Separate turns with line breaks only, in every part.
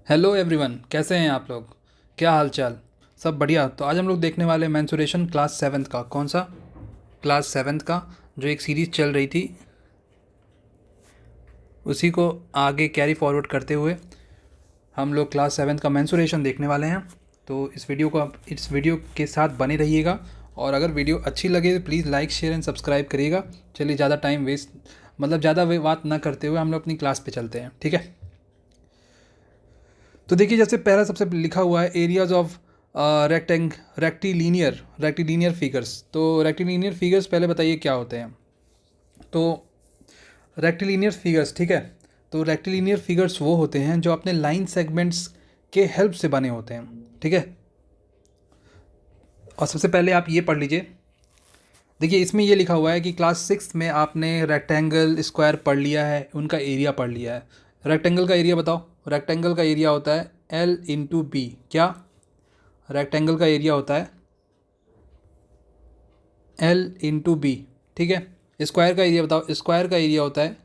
Hello everyone, कैसे हैं आप लोग? क्या हाल चाल? सब बढ़िया। तो आज हम लोग देखने वाले मेंसुरेशन क्लास सेवन्थ का। कौन सा? क्लास सेवन्थ का, जो एक सीरीज़ चल रही थी, उसी को आगे कैरी फॉरवर्ड करते हुए हम लोग क्लास सेवन्थ का मेंसुरेशन देखने वाले हैं। तो इस वीडियो के साथ बने रहिएगा, और अगर वीडियो अच्छी लगे तो please like share and subscribe करिएगा। चलिए, ज़्यादा टाइम वेस्ट ज़्यादा बात ना करते हुए हम लोग अपनी क्लास पे चलते हैं, ठीक है? तो देखिए, जैसे पहला सबसे लिखा हुआ है एरियाज ऑफ रेक्टिलीनियर फिगर्स। तो रेक्टिलीनियर फिगर्स पहले बताइए क्या होते हैं। तो रेक्टिलीनियर फिगर्स, ठीक है। तो रेक्टिलीनियर फिगर्स वो होते हैं जो अपने लाइन सेगमेंट्स के हेल्प से बने होते हैं, ठीक है। और सबसे पहले आप ये पढ़ लीजिए। देखिए, इसमें ये लिखा हुआ है कि क्लास सिक्स में आपने रेक्टेंगल, स्क्वायर पढ़ लिया है, उनका एरिया पढ़ लिया है। रेक्टेंगल का एरिया बताओ। रेक्टेंगल का एरिया होता है L इंटू बी। क्या? रेक्टेंगल का एरिया होता है L इंटू बी, ठीक है। स्क्वायर का एरिया बताओ। स्क्वायर का एरिया होता है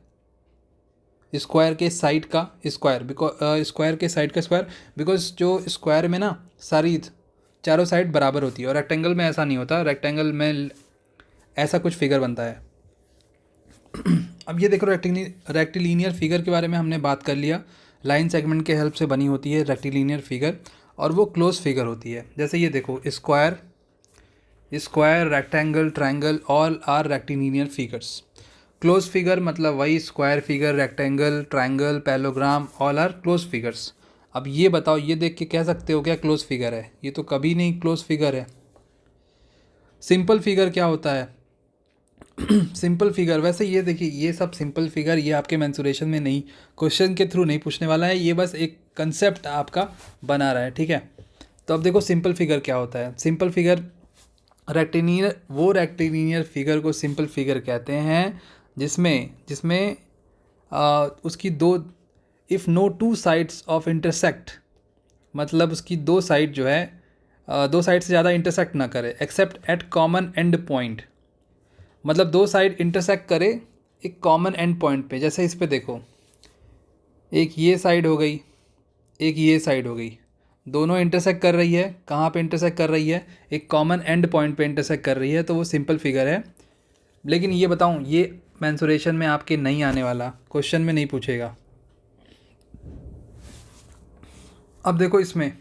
स्क्वायर के साइड का स्क्वायर, बिकॉज स्क्वायर के साइड का स्क्वायर, बिकॉज जो स्क्वायर में ना सारी चारों साइड बराबर होती है, और रेक्टेंगल में ऐसा नहीं होता। रेक्टेंगल में ऐसा कुछ फिगर बनता है। अब ये देखो, रेक्टिलीनियर फिगर के बारे में हमने बात कर लिया। लाइन सेगमेंट के हेल्प से बनी होती है रेक्टिलीनियर फिगर, और वो क्लोज फिगर होती है। जैसे ये देखो, square, rectangle, triangle, all are rectilinear figures. Close figure मतलब वही square figure, rectangle, triangle, parallelogram, all are close figures. अब ये बताओ, ये देख के कह सकते हो क्या क्लोज फिगर है? ये तो कभी नहीं क्लोज फिगर है। सिंपल फिगर क्या होता है? सिंपल फिगर, वैसे ये देखिए, ये सब सिंपल फिगर ये आपके मेंसुरेशन में नहीं, क्वेश्चन के थ्रू नहीं पूछने वाला है। ये बस एक कंसेप्ट आपका बना रहा है, ठीक है। तो अब देखो, सिंपल फिगर क्या होता है। सिंपल फिगर रेक्टिलिनियर फिगर को सिंपल फिगर कहते हैं जिसमें जिसमें उसकी दो, if no two sides of intersect, मतलब उसकी दो साइड जो है, दो साइड से ज़्यादा इंटरसेक्ट ना करे, accept eight common and point. मतलब दो साइड इंटरसेक्ट करे एक कॉमन एंड पॉइंट पे। जैसे इस पे देखो, एक ये साइड हो गई, एक ये साइड हो गई, दोनों इंटरसेक्ट कर रही है। कहाँ पे इंटरसेक्ट कर रही है? एक कॉमन एंड पॉइंट पे इंटरसेक्ट कर रही है, तो वो सिंपल फिगर है। लेकिन ये बताऊँ, ये मेंसुरेशन में आपके नहीं आने वाला, क्वेश्चन में नहीं पूछेगा। अब देखो इसमें,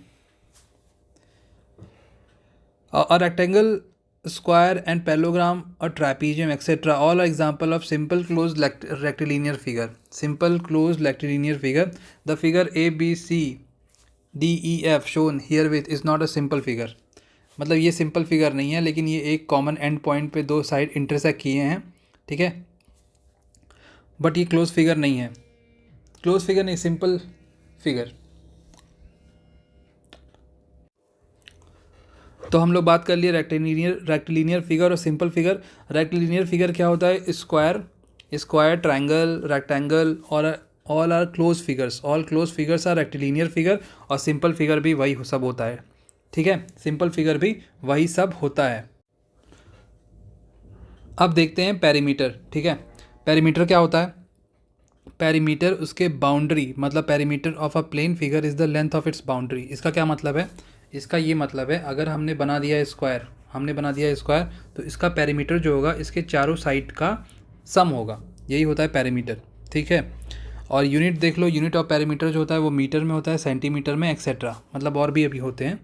a rectangle, square and parallelogram, a trapezium, etc. all are example of simple closed rectilinear figure. Simple closed rectilinear figure. The figure A B C D E F shown herewith is not a simple figure. मतलब ये simple figure नहीं है, लेकिन ये एक common and point पे दो side intersect किए हैं, ठीक है। बट ये क्लोज फिगर नहीं है। क्लोज फिगर नहीं, सिंपल फिगर। तो हम लोग बात कर लिए रेक्टिलिनियर फिगर और सिंपल फिगर। रेक्टिलिनियर फिगर क्या होता है? स्क्वायर, ट्रायंगल, रेक्टेंगल, और all are close figures. All close figures are rectilinear figure. और सिंपल फिगर भी वही सब होता है, ठीक है। सिंपल फिगर भी वही सब होता है। अब देखते हैं पेरीमीटर, ठीक है। पेरीमीटर क्या होता है? पेरीमीटर उसके बाउंड्री, मतलब perimeter of a plane figure is the length of its boundary. इसका क्या मतलब है? इसका ये मतलब है, अगर हमने बना दिया स्क्वायर, तो इसका पेरीमीटर जो होगा, इसके चारों साइड का सम होगा। यही होता है पेरीमीटर, ठीक है। और यूनिट देख लो, यूनिट ऑफ पेरीमीटर जो होता है वो मीटर में होता है, सेंटीमीटर में, एक्सेट्रा, मतलब और भी अभी होते हैं।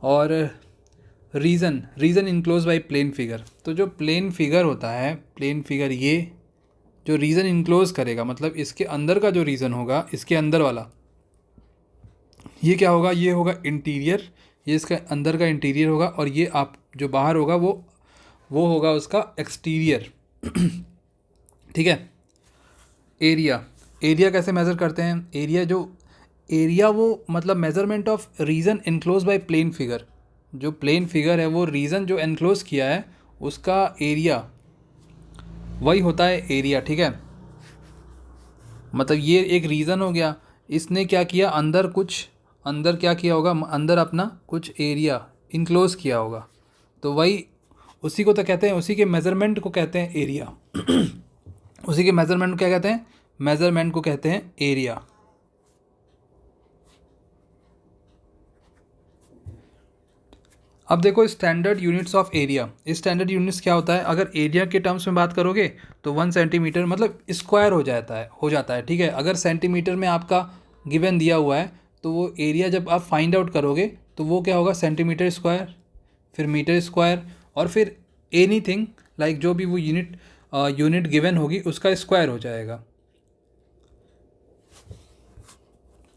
और region enclose by plane figure. तो जो प्लेन फिगर होता है, प्लेन फिगर, ये जो रीज़न इनक्लोज करेगा, मतलब इसके अंदर का जो रीज़न होगा, इसके अंदर वाला, ये क्या होगा? ये होगा इंटीरियर। ये इसका अंदर का इंटीरियर होगा, और ये आप जो बाहर होगा वो होगा उसका एक्सटीरियर, ठीक है। एरिया कैसे मेज़र करते हैं? एरिया वो मतलब measurement of region enclose by plane figure. जो प्लेन फिगर है, वो रीज़न जो इनक्लोज किया है, उसका एरिया वही होता है एरिया, ठीक है। मतलब ये एक रीज़न हो गया, इसने क्या किया, अंदर क्या किया होगा, अंदर अपना कुछ एरिया इनक्लोज किया होगा, तो वही, उसी को तो कहते हैं, उसी के मेज़रमेंट को कहते हैं एरिया। उसी के मेज़रमेंट को क्या कहते हैं? मेज़रमेंट को कहते हैं एरिया। अब देखो standard units of area, standard units क्या होता है, अगर एरिया के टर्म्स में बात करोगे तो 1 सेंटीमीटर मतलब स्क्वायर हो जाता है ठीक है। अगर सेंटीमीटर में आपका गिवन दिया हुआ है तो वो एरिया जब आप फाइंड आउट करोगे तो वो क्या होगा, सेंटीमीटर स्क्वायर, फिर मीटर स्क्वायर, और फिर एनीथिंग लाइक जो भी वो यूनिट गिवन होगी उसका स्क्वायर हो जाएगा।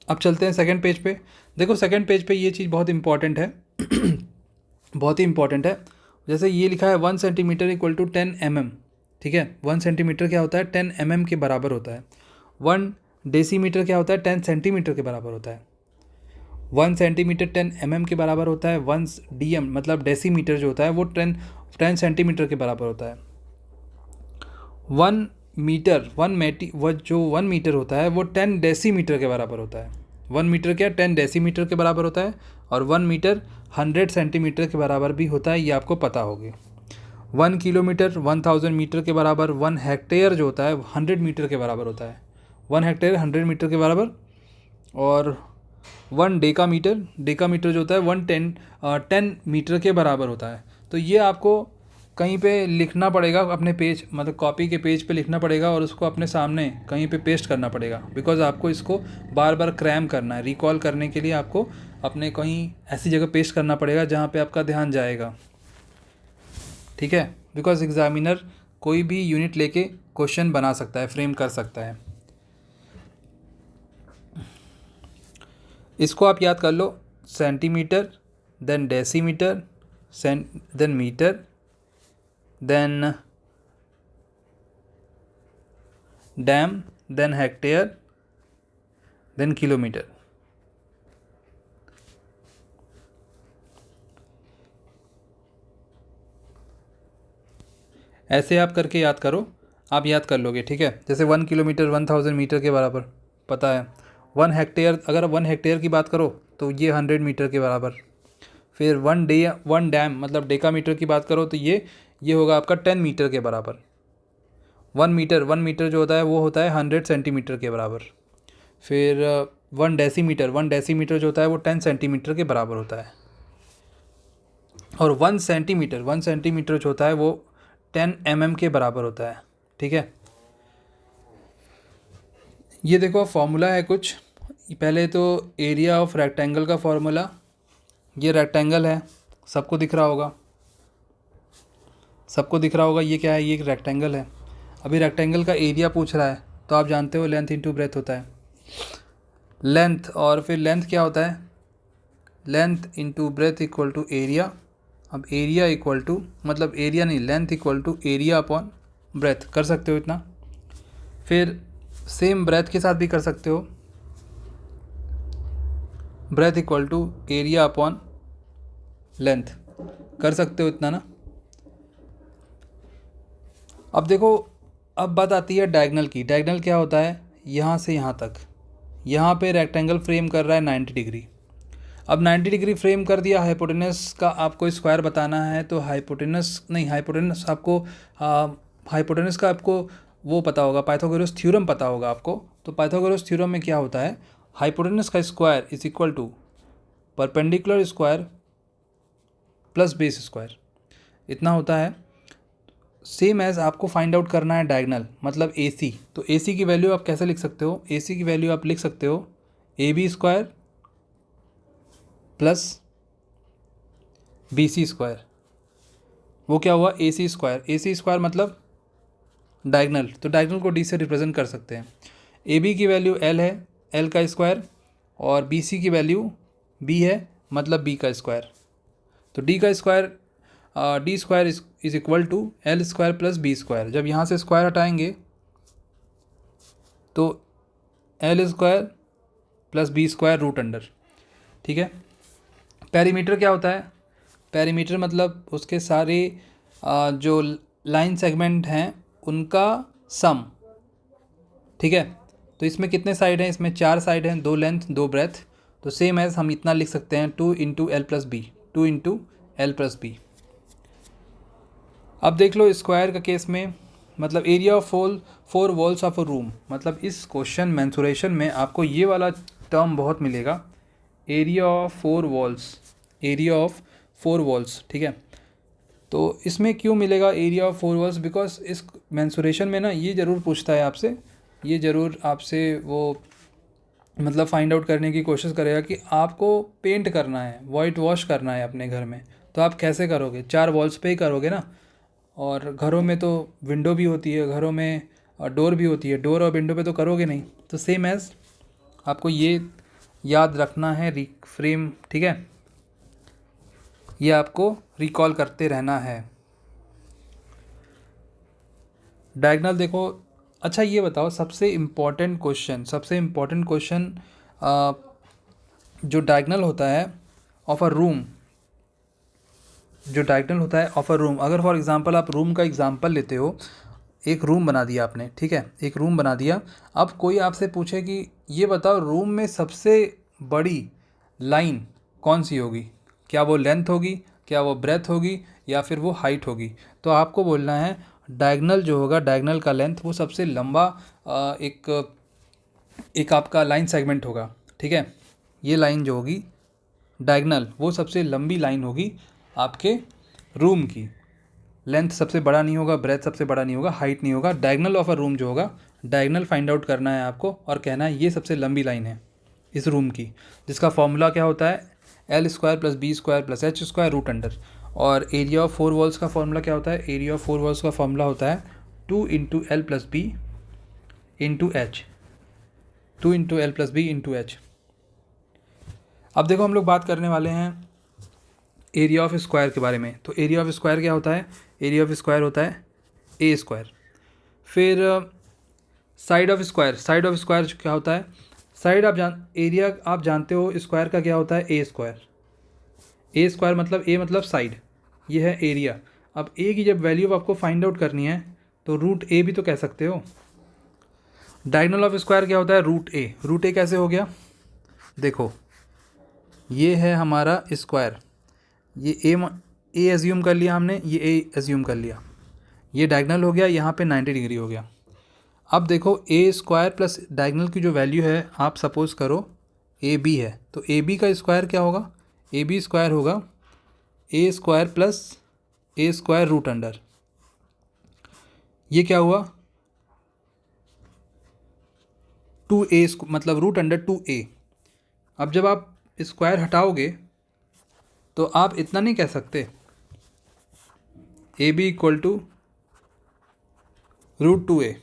अब चलते हैं सेकंड पेज पे। देखो सेकंड पेज पे ये चीज़ बहुत इंपॉर्टेंट है बहुत ही इंपॉर्टेंट है। जैसे ये लिखा है 1 सेंटीमीटर इक्वल टू 10 mm, ठीक है। 1 सेंटीमीटर क्या होता है, 10 mm के बराबर होता है। 1 डेसीमीटर क्या होता है, 10 सेंटीमीटर के बराबर होता है। 1 सेंटीमीटर 10 mm के बराबर होता है। 1 DM मतलब डेसीमीटर जो होता है वो 10 सेंटीमीटर के बराबर होता है। 1 मीटर वो जो 1 मीटर होता है वो 10 डेसीमीटर के बराबर होता है। 1 मीटर क्या 10 डेसीमीटर के बराबर होता है, और 1 मीटर 100 सेंटीमीटर के बराबर भी होता है, ये आपको पता होगी। 1 किलोमीटर 1000 मीटर के बराबर। 1 हेक्टेयर जो होता है 100 मीटर के बराबर होता है। 1 हेक्टेयर 100 मीटर के बराबर। और 1 डेकामीटर जो होता है 10 मीटर के बराबर होता है। तो ये आपको कहीं पे लिखना पड़ेगा, अपने पेज मतलब कॉपी के पेज पे लिखना पड़ेगा और उसको अपने सामने कहीं पे पेस्ट करना पड़ेगा, बिकॉज आपको इसको बार बार क्रैम करना है। रिकॉल करने के लिए आपको अपने कहीं ऐसी जगह पेस्ट करना पड़ेगा जहाँ पे आपका ध्यान जाएगा, ठीक है। बिकॉज एग्जामिनर कोई भी यूनिट लेके क्वेश्चन बना सकता है, फ्रेम कर सकता है। इसको आप याद कर लो, centimetre, then decimetre, then metre, then dam, then hectare, then kilometre. ऐसे आप करके याद करो, आप याद कर लोगे, ठीक है। जैसे 1 किलोमीटर 1000 मीटर के बराबर पता है। 1 हेक्टेयर, अगर 1 हेक्टेयर की बात करो तो ये 100 मीटर के बराबर। फिर 1 डैम मतलब डेकामीटर की बात करो तो ये होगा आपका 10 मीटर के बराबर। 1 मीटर जो होता है वो होता है 100 सेंटीमीटर के बराबर। फिर 1 डेसीमीटर जो होता है वो 10 सेंटीमीटर के बराबर होता है। और 1 सेंटीमीटर जो होता है वो 10 mm के बराबर होता है, ठीक है। ये देखो फॉर्मूला है कुछ। पहले तो एरिया ऑफ रेक्टेंगल का फॉर्मूला, ये रेक्टेंगल है, सबको दिख रहा होगा, ये क्या है, ये एक रेक्टेंगल है। अभी रेक्टेंगल का एरिया पूछ रहा है तो आप जानते हो लेंथ इंटू ब्रेथ होता है। लेंथ, और फिर लेंथ क्या होता है, length into breadth equal to area. अब एरिया इक्वल टू मतलब एरिया नहीं, length equal to area upon breadth, कर सकते हो इतना। फिर सेम ब्रेथ के साथ भी कर सकते हो, breadth equal to area upon length, कर सकते हो इतना ना। अब देखो, अब बात आती है डायगनल की। डायगनल क्या होता है, यहाँ से यहाँ तक, यहाँ पे रेक्टेंगल फ्रेम कर रहा है 90 डिग्री। अब 90 डिग्री फ्रेम कर दिया, हाइपोटेनस का आपको स्क्वायर बताना है तो हाइपोटेनस का आपको वो पता होगा, पाइथागोरस थ्योरम पता होगा आपको। तो पाइथागोरस थ्योरम में क्या होता है, हाइपोटेनस का square is equal to perpendicular square plus base square, इतना होता है। सेम एज आपको फाइंड आउट करना है डायगनल मतलब AC। तो AC की वैल्यू आप कैसे लिख सकते हो, AC की वैल्यू आप लिख सकते हो AB square plus BC square. वो क्या हुआ, AC स्क्वायर। AC स्क्वायर मतलब डायगनल, तो डायगनल को D से रिप्रेजेंट कर सकते हैं। AB की वैल्यू L है, L का स्क्वायर, और BC की वैल्यू B है मतलब B का स्क्वायर। तो D का square D square is equal to L square plus B square. जब यहाँ से स्क्वायर हटाएंगे तो L square plus B square root under, ठीक है। पेरीमीटर क्या होता है, पेरीमीटर मतलब उसके सारे जो लाइन सेगमेंट हैं उनका सम, ठीक है। तो इसमें कितने साइड हैं, इसमें 4 साइड हैं, 2 लेंथ 2 ब्रेथ। तो सेम एज हम इतना लिख सकते हैं 2 into L plus B, 2 into L plus B. अब देख लो स्क्वायर का केस में, मतलब area of 4 walls of a room, मतलब इस क्वेश्चन मेंसुरेशन में आपको ये वाला टर्म बहुत मिलेगा, area of 4 walls, area of 4 walls, ठीक है। तो इसमें क्यों मिलेगा एरिया ऑफ 4 वॉल्स, बिकॉज इस मेंसुरेशन में ना ये ज़रूर पूछता है आपसे, ये ज़रूर आपसे वो मतलब फाइंड आउट करने की कोशिश करेगा कि आपको पेंट करना है, वाइट वॉश करना है अपने घर में, तो आप कैसे करोगे, 4 वॉल्स पे ही करोगे ना। और घरों में तो विंडो भी होती है, घरों में डोर भी होती है, डोर और विंडो पे तो करोगे नहीं। तो सेम एज आपको ये याद रखना है, रिफ्रेम, ठीक है, ये आपको रिकॉल करते रहना है। डायगनल देखो, अच्छा ये बताओ सबसे इम्पोर्टेंट क्वेश्चन, जो डायगनल होता है ऑफ अ रूम, जो डायगनल होता है ऑफ अ रूम, अगर फॉर एग्जांपल आप रूम का एग्जांपल लेते हो, एक रूम बना दिया आपने, ठीक है, एक रूम बना दिया। अब कोई आपसे पूछे कि ये बताओ रूम में सबसे बड़ी लाइन कौन सी होगी, क्या वो लेंथ होगी, क्या वो ब्रेथ होगी, या फिर वो हाइट होगी, तो आपको बोलना है डायगनल जो होगा, डायगनल का लेंथ वो सबसे लंबा एक आपका लाइन सेगमेंट होगा, ठीक है। ये लाइन जो होगी डायगनल, वो सबसे लंबी लाइन होगी आपके रूम की। लेंथ सबसे बड़ा नहीं होगा, ब्रेथ सबसे बड़ा नहीं होगा, हाइट नहीं होगा। डायगनल ऑफ अ रूम जो होगा, डायगनल फाइंड आउट करना है आपको और कहना है ये सबसे लंबी लाइन है इस रूम की, जिसका फॉर्मूला क्या होता है, L square plus B square plus H square root under. और एरिया ऑफ 4 वॉल्स का फॉर्मूला क्या होता है, एरिया ऑफ 4 वॉल्स का फॉर्मूला होता है 2 into L plus B into H, 2 into L plus B into H. अब देखो हम लोग बात करने वाले हैं एरिया ऑफ स्क्वायर के बारे में। तो एरिया ऑफ स्क्वायर क्या होता है, एरिया ऑफ स्क्वायर होता है ए स्क्वायर। फिर side of square, side of square क्या होता है, साइड एरिया आप जानते हो स्क्वायर का क्या होता है, ए स्क्वायर। ए स्क्वायर मतलब ए मतलब साइड, ये है एरिया। अब ए की जब वैल्यू आपको फाइंड आउट करनी है तो रूट ए भी तो कह सकते हो। डायगोनल ऑफ स्क्वायर क्या होता है, रूट ए। रूट ए कैसे हो गया, देखो ये है हमारा स्क्वायर, ये ए एज्यूम कर लिया हमने, ये ए एज्यूम कर लिया, ये डायगोनल हो गया, यहाँ पे 90 डिग्री हो गया। अब देखो ए स्क्वायर प्लस डायगोनल की जो वैल्यू है, आप सपोज करो ए बी है, तो ए बी का स्क्वायर क्या होगा, ए बी स्क्वायर होगा ए स्क्वायर प्लस ए स्क्वायर रूट अंडर, ये क्या हुआ 2a मतलब रूट अंडर 2a। अब जब आप स्क्वायर हटाओगे तो आप इतना नहीं कह सकते A B equal to root 2a,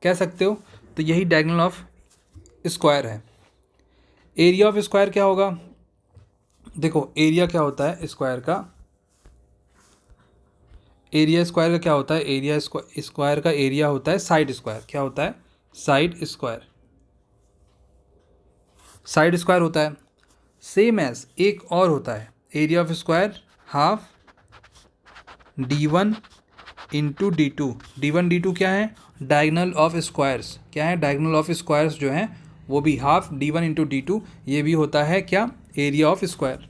कह सकते हो। तो यही डायगोनल ऑफ स्क्वायर है। एरिया ऑफ स्क्वायर क्या होगा, देखो एरिया क्या होता है स्क्वायर का, एरिया स्क्वायर का क्या होता है, एरिया स्क्वायर का एरिया होता है साइड स्क्वायर, क्या होता है, साइड स्क्वायर, साइड स्क्वायर होता है। सेम एज एक और होता है area of square half d1 into D two. d1 d2 क्या है, डायगोनल ऑफ स्क्वायर्स, क्या है, डायगोनल ऑफ स्क्वायर्स जो हैं वो भी half d1 into D to, ये भी होता है क्या, area of square.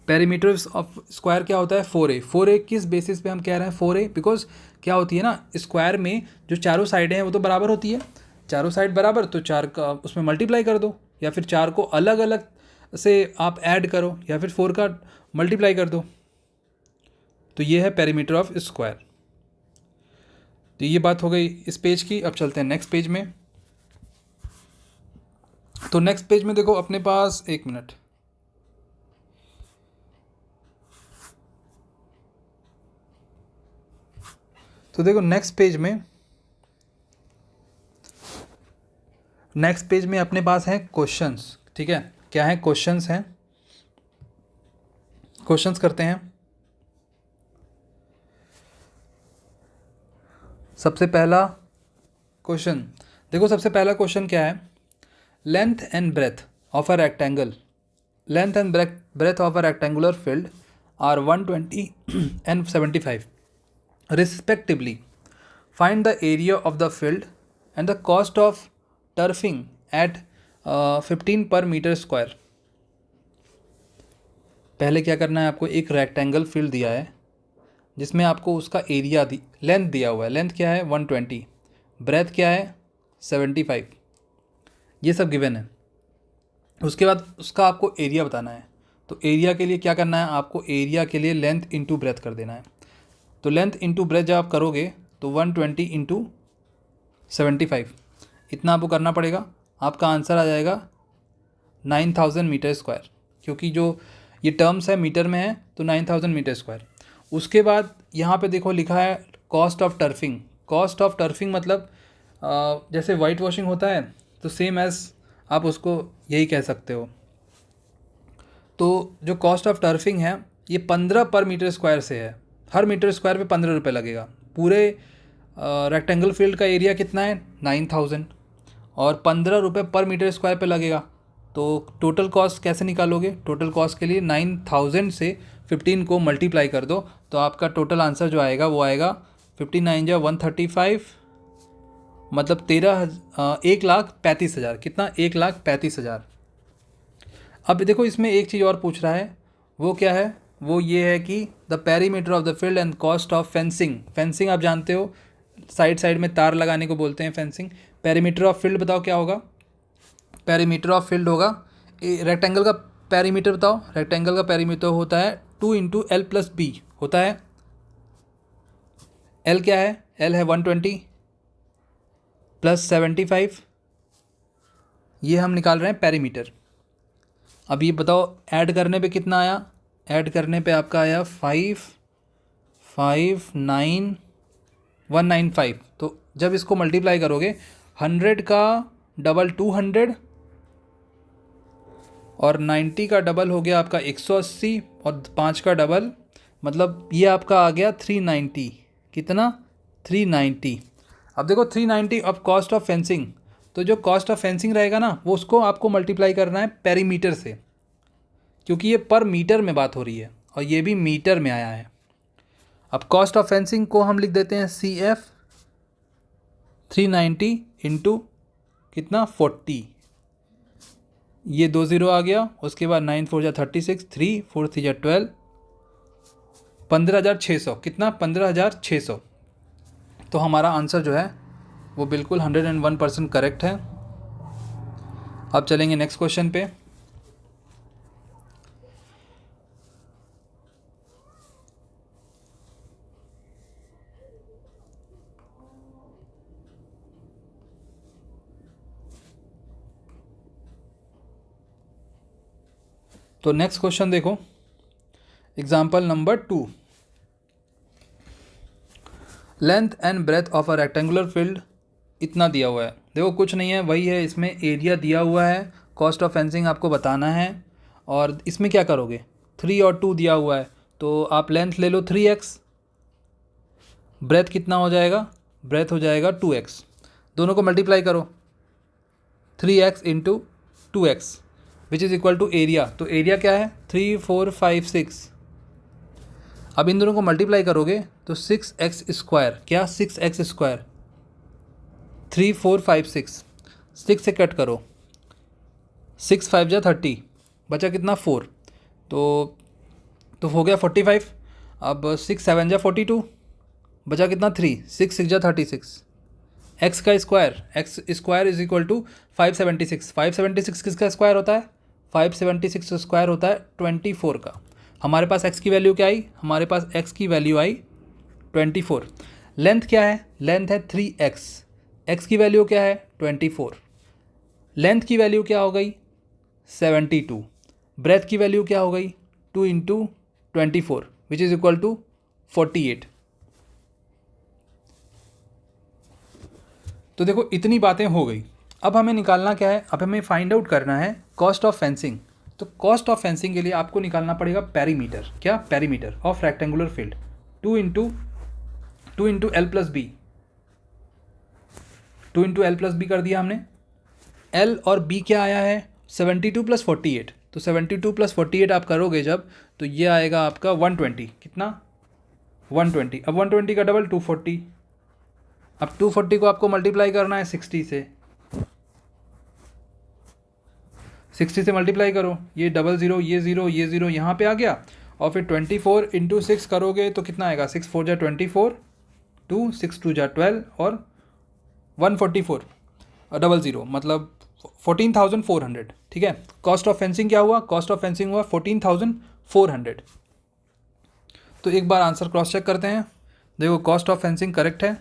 Perimeter of square क्या होता है 4a। 4a किस बेसिस पे हम कह रहे हैं 4a, बिकॉज क्या होती है ना, स्क्वायर में जो चारों साइडें हैं वो तो बराबर होती है, चारों साइड बराबर, तो 4 का उसमें मल्टीप्लाई कर दो, या फिर 4 को अलग अलग से आप ऐड करो, या फिर 4 का मल्टीप्लाई कर दो। तो ये है पेरीमीटर ऑफ स्क्वायर। तो ये बात हो गई इस पेज की। अब चलते हैं नेक्स्ट पेज में। तो नेक्स्ट पेज में देखो अपने पास, एक मिनट, तो देखो नेक्स्ट पेज में अपने पास हैं क्वेश्चंस, ठीक है, क्या है, क्वेश्चंस हैं, क्वेश्चंस करते हैं। सबसे पहला क्वेश्चन देखो, सबसे पहला क्वेश्चन क्या है, length and breadth of a rectangle, length and breadth of a rectangular field are 120 and 75 respectively. Find the area of the field and the cost of turfing at 15 per meter square. पहले क्या करना है आपको, एक rectangle field दिया है जिसमें आपको उसका एरिया लेंथ दिया हुआ है, लेंथ क्या है 120, ब्रेथ क्या है 75, ये सब गिवन है। उसके बाद उसका आपको एरिया बताना है। तो एरिया के लिए क्या करना है आपको, एरिया के लिए लेंथ इंटू ब्रेथ कर देना है। तो लेंथ इंटू ब्रेथ जब आप करोगे तो 120 इंटू 75 इतना आपको करना पड़ेगा। आपका आंसर आ जाएगा 9000 मीटर स्क्वायर, क्योंकि जो ये टर्म्स है मीटर में है तो 9000 मीटर स्क्वायर। उसके बाद यहाँ पे देखो लिखा है cost of turfing. Cost of turfing मतलब जैसे वाइट वॉशिंग होता है तो सेम एज आप उसको यही कह सकते हो। तो जो कॉस्ट ऑफ टर्फिंग है ये 15 पर मीटर स्क्वायर से है। हर मीटर स्क्वायर पे 15 रुपये लगेगा। पूरे रेक्टेंगल फील्ड का एरिया कितना है 9000 और 15 रुपये पर मीटर स्क्वायर पे लगेगा। तो टोटल कॉस्ट कैसे निकालोगे, टोटल कॉस्ट के लिए 9000 से 15 को मल्टीप्लाई कर दो तो आपका टोटल आंसर जो आएगा वो आएगा 59 या 135, मतलब 1,35,000। कितना, 1,35,000। अब देखो इसमें एक चीज़ और पूछ रहा है, वो क्या है, वो ये है कि the perimeter of the field and cost of fencing. Fencing आप जानते हो, साइड साइड में तार लगाने को बोलते हैं फेंसिंग। पेरीमीटर ऑफ फील्ड बताओ क्या होगा। पेरीमीटर ऑफ फील्ड होगा, रेक्टेंगल का पेरीमीटर बताओ। रेक्टेंगल का पेरीमीटर होता है 2 इंटू एल प्लस बी होता है। एल क्या है, एल है 120 प्लस 75, ये हम निकाल रहे हैं पेरीमीटर। अब ये बताओ ऐड करने पे कितना आया, ऐड करने पे आपका आया 5,5,9,195। तो जब इसको मल्टीप्लाई करोगे 100 का डबल 200 और 90 का डबल हो गया आपका 180 और 5 का डबल मतलब ये आपका आ गया 390। कितना, 390। अब देखो 390 अब कॉस्ट ऑफ फेंसिंग, तो जो कॉस्ट ऑफ फेंसिंग रहेगा ना वो उसको आपको मल्टीप्लाई करना है पेरीमीटर से, क्योंकि ये पर मीटर में बात हो रही है और ये भी मीटर में आया है। अब कॉस्ट ऑफ फेंसिंग को हम लिख देते हैं CF 390 इंटू कितना 40, ये 2 0 आ गया। उसके बाद 9 4 जा 36, 3 4 3 जा 12, 15,600। कितना, 15,600। तो हमारा आंसर जो है वो बिल्कुल 101% करेक्ट है। अब चलेंगे नेक्स्ट क्वेश्चन पे। तो नेक्स्ट क्वेश्चन देखो, example number 2। Length and breadth of a rectangular field इतना दिया हुआ है। देखो कुछ नहीं है, वही है, इसमें एरिया दिया हुआ है, कॉस्ट ऑफ फेंसिंग आपको बताना है। और इसमें क्या करोगे, 3 और 2 दिया हुआ है तो आप लेंथ ले लो 3x, ब्रेथ कितना हो जाएगा, ब्रेथ हो जाएगा 2x। दोनों को मल्टीप्लाई करो, 3x into 2x which is equal to area. तो एरिया क्या है 3 4 5 6। अब इन दोनों को मल्टीप्लाई करोगे तो 6x स्क्वायर, क्या 6x स्क्वायर, 3 4 5 6, 6 से कट करो, 6 5 जा 30, बचा कितना 4, तो हो गया 45। अब 6 7 जा 42, बचा कितना 3, 6 6 जा 36। x का square, x square is equal to 576। 576 किसका स्क्वायर होता है, 576 स्क्वायर होता है 24 का। हमारे पास x की वैल्यू क्या आई, हमारे पास x की वैल्यू आई 24। लेंथ क्या है, लेंथ है 3x, x की वैल्यू क्या है 24, लेंथ की वैल्यू क्या हो गई 72, ब्रेथ की वैल्यू क्या हो गई 2 into 24 which is equal to 48। तो देखो इतनी बातें हो गई। अब हमें निकालना क्या है, अब हमें फाइंड आउट करना है कॉस्ट ऑफ फेंसिंग। तो कॉस्ट ऑफ फेंसिंग के लिए आपको निकालना पड़ेगा पेरीमीटर, क्या perimeter of rectangular field, 2 into L plus B, 2 into L plus B कर दिया हमने। एल और बी क्या आया है 72 प्लस 48, तो 72 प्लस 48 आप करोगे जब तो ये आएगा आपका 120। कितना 120। अब 120 का डबल 240। अब 240 को आपको मल्टीप्लाई करना है 60 से, 60 से मल्टीप्लाई करो, ये 00, ये 0, ये 0 यहाँ पे आ गया। और फिर 24 इंटू 6 करोगे तो कितना आएगा, 6 4 जा 24, 2 6 2 जा 12 और 144 00 मतलब 14,400, ठीक है। कॉस्ट ऑफ फेंसिंग क्या हुआ, कॉस्ट ऑफ फेंसिंग हुआ 14,400। तो एक बार आंसर क्रॉस चेक करते हैं। देखो कॉस्ट ऑफ फेंसिंग करेक्ट है,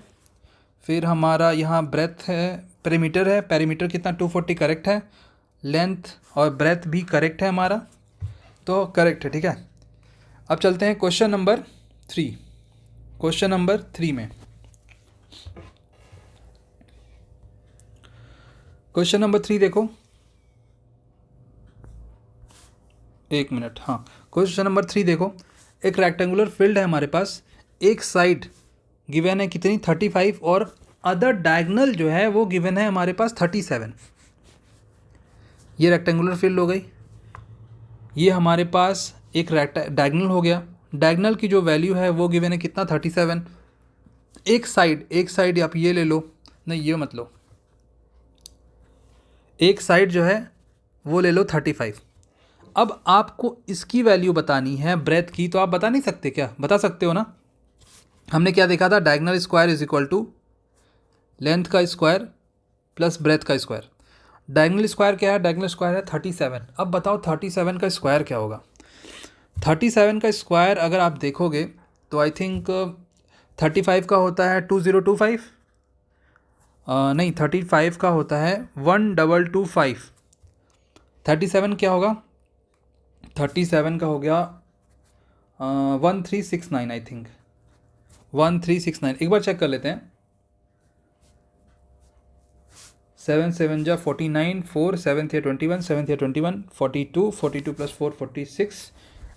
फिर हमारा यहाँ ब्रेथ है, पेरीमीटर है, पेरीमीटर कितना 240 करेक्ट है, लेंथ और ब्रेथ भी करेक्ट है हमारा, तो करेक्ट है, ठीक है। अब चलते हैं क्वेश्चन नंबर 3। क्वेश्चन नंबर 3 में क्वेश्चन नंबर 3 देखो, एक मिनट, हाँ क्वेश्चन नंबर 3 देखो। एक रेक्टेंगुलर फील्ड है हमारे पास, एक साइड गिवन है कितनी 35 और अदर डायगोनल जो है वो गिवन है हमारे पास 37। ये रेक्टेंगुलर फील्ड हो गई, ये हमारे पास एक डायगोनल हो गया, डायगोनल की जो वैल्यू है वो गिवन है कितना 37। एक साइड आप ये ले लो, नहीं ये मत लो, एक साइड जो है वो ले लो 35। अब आपको इसकी वैल्यू बतानी है ब्रेथ की, तो आप बता नहीं सकते क्या, बता सकते हो ना। हमने क्या देखा था, diagonal square is equal to length का स्क्वायर प्लस ब्रेथ का स्क्वायर। डायगोनल स्क्वायर क्या है, डायगोनल स्क्वायर है 37। अब बताओ 37 का स्क्वायर क्या होगा। 37 का स्क्वायर अगर आप देखोगे तो आई थिंक 35 का होता है 2025, नहीं 35 का होता है 1225। 37 क्या होगा, 37 का हो गया 1369 आई थिंक, 1369। एक बार चेक कर लेते हैं। 7 7 जा 49, 4 7 थे 21, 7 थे 21, 42, 42 प्लस 4 46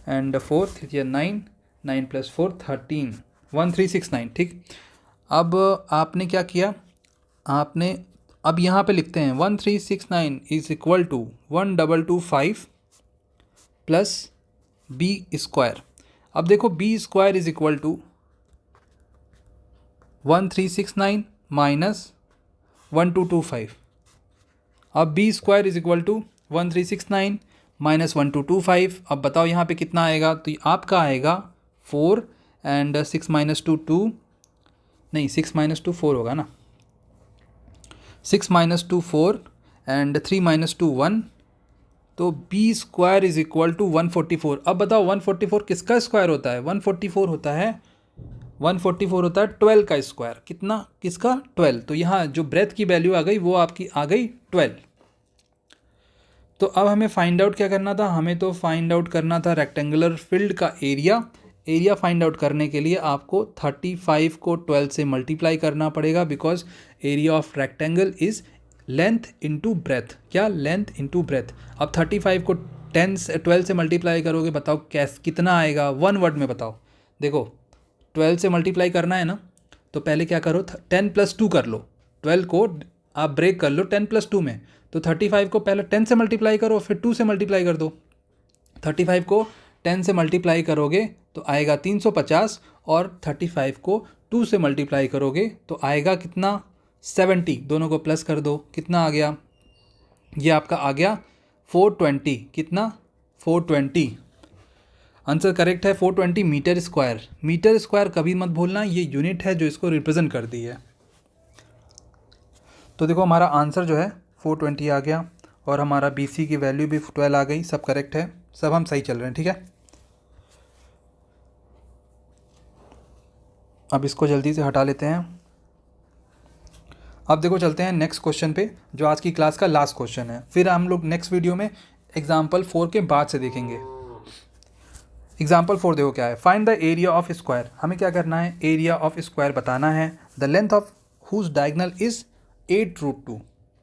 एंड 4 थे 9, 9 प्लस 4 13, 1369, ठीक। अब आपने क्या किया, आपने अब यहाँ पे लिखते हैं 1369 is equal to 1225 plus B square. अब देखो B square is equal to 1369 minus 1225। अब B square is equal to 1369 minus 1225। अब बताओ यहाँ पे कितना आएगा, तो आपका आएगा 4 एंड 6 माइनस 2 2, नहीं 6 माइनस 2 4 होगा ना, 6 माइनस 2 4 एंड 3 माइनस 2 1, तो B square is equal to 144। अब बताओ 144 किसका स्क्वायर होता है, 144 होता है 12 का स्क्वायर। कितना, किसका 12। तो यहाँ जो ब्रेथ की वैल्यू आ गई वो आपकी आ गई 12। तो अब हमें फाइंड आउट क्या करना था, हमें तो फाइंड आउट करना था रेक्टेंगुलर फील्ड का एरिया। एरिया फाइंड आउट करने के लिए आपको 35 को 12 से मल्टीप्लाई करना पड़ेगा, because area of rectangle is length into breadth. क्या, लेंथ इनटू ब्रेथ। अब 35 को 12 से मल्टीप्लाई करोगे, बताओ कैस कितना आएगा, वन वर्ड में बताओ। देखो 12 से मल्टीप्लाई करना है ना, तो पहले क्या करो 10 प्लस 2 कर लो, 12 को आप ब्रेक कर लो 10 प्लस 2 में, तो 35 को पहले 10 से मल्टीप्लाई करो फिर 2 से मल्टीप्लाई कर दो। 35 को 10 से मल्टीप्लाई करोगे तो आएगा 350, और 35 को 2 से मल्टीप्लाई करोगे तो आएगा कितना 70। दोनों को प्लस कर दो, कितना आ गया, ये आपका आ गया 420। कितना, 420। आंसर करेक्ट है 420 मीटर स्क्वायर। मीटर स्क्वायर कभी मत भूलना, ये यूनिट है जो इसको रिप्रेजेंट करती है। तो देखो हमारा आंसर जो है 420 आ गया, और हमारा BC की वैल्यू भी 12 आ गई। सब करेक्ट है, सब हम सही चल रहे हैं, ठीक है। अब इसको जल्दी से हटा लेते हैं। अब देखो चलते हैं नेक्स्ट क्वेश्चन पे, जो आज की क्लास का लास्ट क्वेश्चन है। फिर हम लोग नेक्स्ट वीडियो में एग्जाम्पल 4 के बाद से देखेंगे। एग्जाम्पल 4 देखो क्या है, find the area of square. हमें क्या करना है, एरिया ऑफ स्क्वायर बताना है। The length of whose diagonal is 8√2।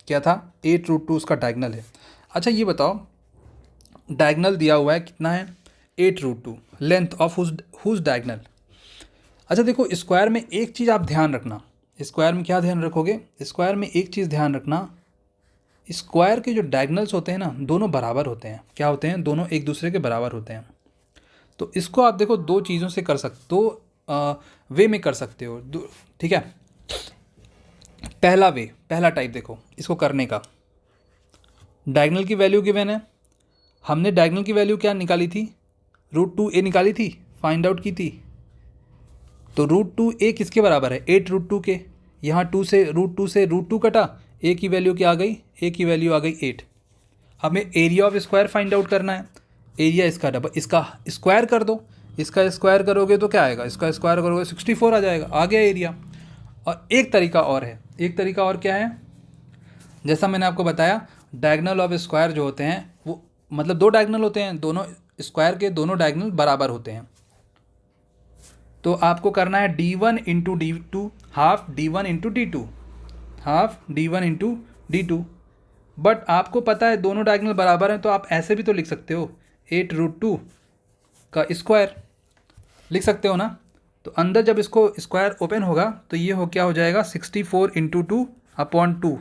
क्या था, 8√2 उसका डायगोनल है। अच्छा ये बताओ, डायगोनल दिया हुआ है कितना है 8√2, लेंथ ऑफ हुज डायगोनल। अच्छा देखो स्क्वायर में एक चीज़ आप ध्यान रखना, स्क्वायर में क्या ध्यान रखोगे, स्क्वायर में एक चीज़ ध्यान रखना, स्क्वायर के जो डायगोनल्स होते हैं ना दोनों बराबर होते हैं। क्या होते हैं, दोनों एक दूसरे के बराबर होते हैं। तो इसको आप देखो दो चीज़ों से कर सकते, दो वे में कर सकते हो, ठीक है। पहला वे, पहला टाइप देखो इसको करने का, डायगोनल की वैल्यू गिवन है, हमने डायगोनल की वैल्यू क्या निकाली थी, √2a निकाली थी, फाइंड आउट की थी। तो √2a किसके बराबर है, 8√2 के। यहाँ 2 से √2 से √2 कटा, ए की वैल्यू क्या आ गई, ए की वैल्यू आ गई 8। हमें area of square find out करना है। एरिया इसका डबल, इसका स्क्वायर कर दो, इसका स्क्वायर करोगे तो क्या आएगा, इसका स्क्वायर करोगे 64 आ जाएगा, आ गया एरिया। और एक तरीका और है, एक तरीका और क्या है, जैसा मैंने आपको बताया डायगोनल ऑफ स्क्वायर जो होते हैं वो मतलब दो डायगोनल होते हैं, दोनों स्क्वायर के दोनों डायगोनल बराबर होते हैं। तो आपको करना है d1 into D2 half d1 into D2 half d1 into D2। But आपको पता है दोनों डायगोनल बराबर हैं, तो आप ऐसे भी तो लिख सकते हो 8√2 का स्क्वायर लिख सकते हो ना। तो अंदर जब इसको स्क्वायर ओपन होगा तो ये हो क्या हो जाएगा 64 इंटू 2 अपॉन 2,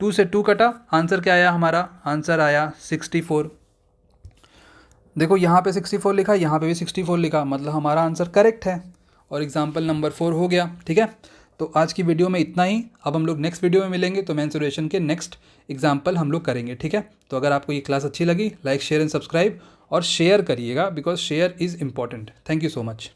2 से 2 कटा, आंसर क्या आया हमारा, आंसर आया 64। देखो यहाँ पे 64 लिखा, यहाँ पे भी 64 लिखा, मतलब हमारा आंसर करेक्ट है और एग्जाम्पल नंबर 4 हो गया। ठीक है, तो आज की वीडियो में इतना ही। अब हम लोग नेक्स्ट वीडियो में मिलेंगे तो मेंसुरेशन के नेक्स्ट एग्जाम्पल हम लोग करेंगे। ठीक है, तो अगर आपको ये क्लास अच्छी लगी, लाइक शेयर एंड सब्सक्राइब और शेयर करिएगा, because share is important. Thank you so much.